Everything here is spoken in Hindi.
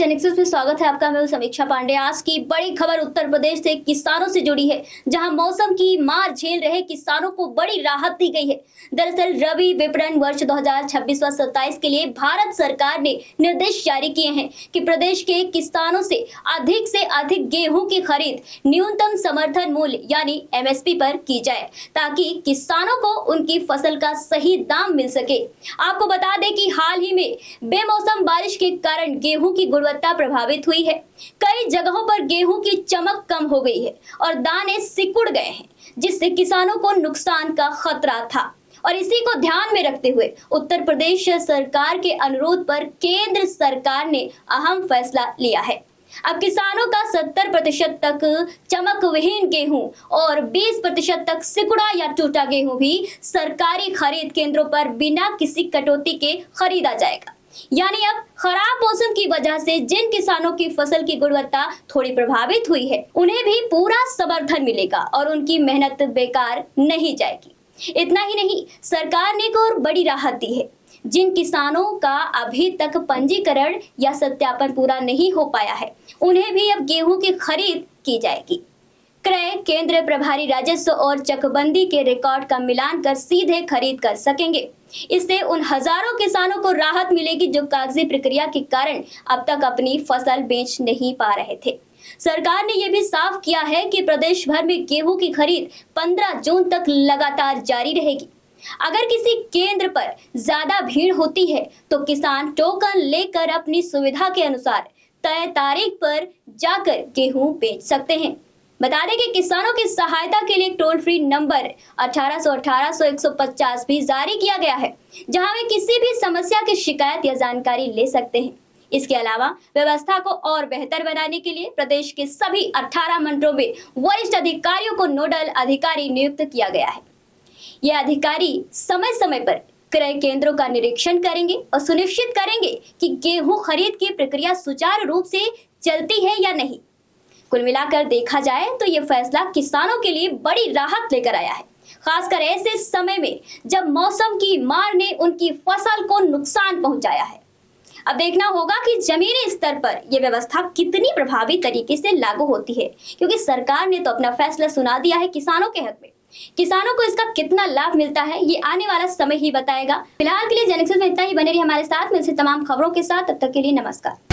टेनिक्स में स्वागत है आपका। मैं हूं समीक्षा पांडे। आज की बड़ी खबर उत्तर प्रदेश से किसानों से जुड़ी है, जहां मौसम की मार झेल रहे किसानों को बड़ी राहत दी गई है। दरअसल रबी विपणन वर्ष 2026-27 के लिए भारत सरकार ने निर्देश जारी किए हैं कि प्रदेश के किसानों से अधिक गेहूं की खरीद न्यूनतम समर्थन मूल्य यानी MSP पर की जाए, ताकि किसानों को उनकी फसल का सही दाम मिल सके। आपको बता दें कि हाल ही में बेमौसम बारिश के कारण गेहूं की गुणवत्ता प्रभावित हुई है। कई जगहों पर गेहूं की चमक कम हो गई है और दाने सिकुड़ गए हैं, जिससे किसानों को नुकसान का खतरा था। और इसी को ध्यान में रखते हुए उत्तर प्रदेश सरकार के अनुरोध पर केंद्र सरकार ने अहम फैसला लिया है। अब किसानों का 70% तक चमक विहीन गेहूं और 20% तक सिकुड़ा या टूटा गेहूं भी सरकारी खरीद केंद्रों पर बिना किसी कटौती के खरीदा जाएगा। यानी अब खराब मौसम की वजह से जिन किसानों की फसल की गुणवत्ता थोड़ी प्रभावित हुई है, उन्हें भी पूरा समर्थन मिलेगा और उनकी मेहनत बेकार नहीं जाएगी। इतना ही नहीं, सरकार ने एक और बड़ी राहत दी है। जिन किसानों का अभी तक पंजीकरण या सत्यापन पूरा नहीं हो पाया है, उन्हें भी अब गेहूं की खरीद की जाएगी। क्रय केंद्र प्रभारी राजस्व और चकबंदी के रिकॉर्ड का मिलान कर सीधे खरीद कर सकेंगे। इससे उन हजारों किसानों को राहत मिलेगी जो कागजी प्रक्रिया के कारण अब तक अपनी फसल बेच नहीं पा रहे थे। सरकार ने यह भी साफ किया है कि प्रदेश भर में गेहूं की खरीद 15 जून तक लगातार जारी रहेगी। अगर किसी केंद्र पर ज्यादा भीड़ होती है तो किसान टोकन लेकर अपनी सुविधा के अनुसार तय तारीख पर जाकर गेहूं बेच सकते हैं। बता दें कि किसानों की सहायता के लिए टोल फ्री नंबर 1800-150 भी जारी किया गया है, जहां वे किसी भी समस्या की शिकायत या जानकारी ले सकते हैं। इसके अलावा व्यवस्था को और बेहतर बनाने के लिए प्रदेश के सभी 18 मंडलों में वरिष्ठ अधिकारियों को नोडल अधिकारी नियुक्त किया गया है। ये अधिकारी समय समय पर क्रय केंद्रों का निरीक्षण करेंगे और सुनिश्चित करेंगे कि गेहूं खरीद की प्रक्रिया सुचारू रूप से चलती है या नहीं। कुल मिलाकर देखा जाए तो ये फैसला किसानों के लिए बड़ी राहत लेकर आया है, खासकर ऐसे समय में जब मौसम की मार ने उनकी फसल को नुकसान पहुंचाया है। अब देखना होगा कि जमीनी स्तर पर यह व्यवस्था कितनी प्रभावी तरीके से लागू होती है, क्योंकि सरकार ने तो अपना फैसला सुना दिया है किसानों के हक में। किसानों को इसका कितना लाभ मिलता है, ये आने वाला समय ही बताएगा। फिलहाल के लिए जेनिक्स में इतना ही। बने रहिए हमारे साथ। मिलते तमाम खबरों के साथ, तब तक के लिए नमस्कार।